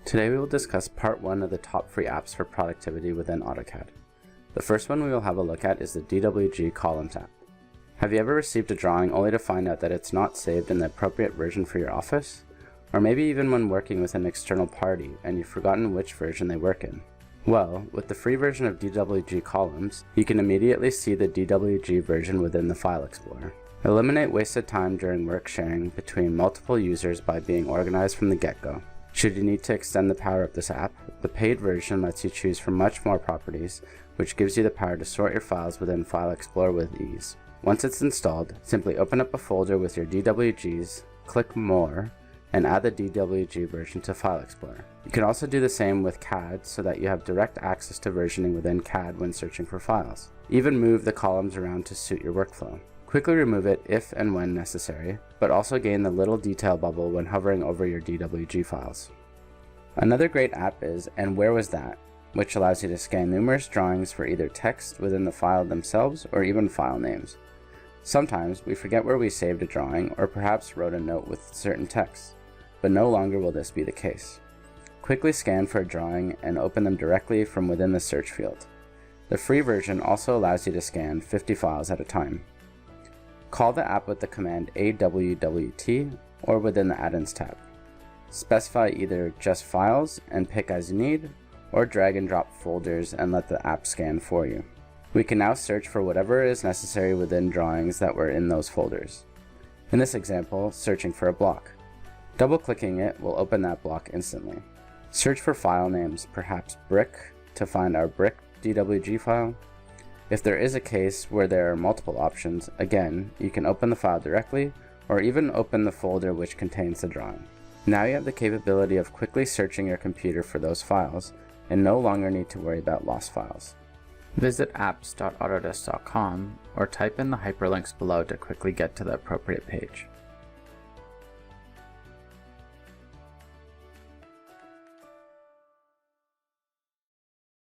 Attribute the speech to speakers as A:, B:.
A: Today we will discuss part 1 of the top free apps for productivity within AutoCAD. The first one we will have a look at is the DWG Columns app. Have you ever received a drawing only to find out that it's not saved in the appropriate version for your office? Or maybe even when working with an external party and you've forgotten which version they work in? Well, with the free version of DWG Columns, you can immediately see the DWG version within the File Explorer. Eliminate wasted time during work sharing between multiple users by being organized from the get-go. Should you need to extend the power of this app, the paid version lets you choose from much more properties, which gives you the power to sort your files within File Explorer with ease. Once it's installed, simply open up a folder with your DWGs, click More, and add the DWG version to File Explorer. You can also do the same with CAD so that you have direct access to versioning within CAD when searching for files. Even move the columns around to suit your workflow. Quickly remove it if and when necessary, but also gain the little detail bubble when hovering over your DWG files. Another great app is And Where Was That?, which allows you to scan numerous drawings for either text within the file themselves or even file names. Sometimes we forget where we saved a drawing or perhaps wrote a note with certain text, but no longer will this be the case. Quickly scan for a drawing and open them directly from within the search field. The free version also allows you to scan 50 files at a time. Call the app with the command awwt or within the Add-ins tab. Specify either just files and pick as you need, or drag and drop folders and let the app scan for you. We can now search for whatever is necessary within drawings that were in those folders. In this example, searching for a block. Double-clicking it will open that block instantly. Search for file names, perhaps brick, to find our brick DWG file. If there is a case where there are multiple options, again, you can open the file directly or even open the folder which contains the drawing. Now you have the capability of quickly searching your computer for those files and no longer need to worry about lost files. Visit apps.autodesk.com or type in the hyperlinks below to quickly get to the appropriate page.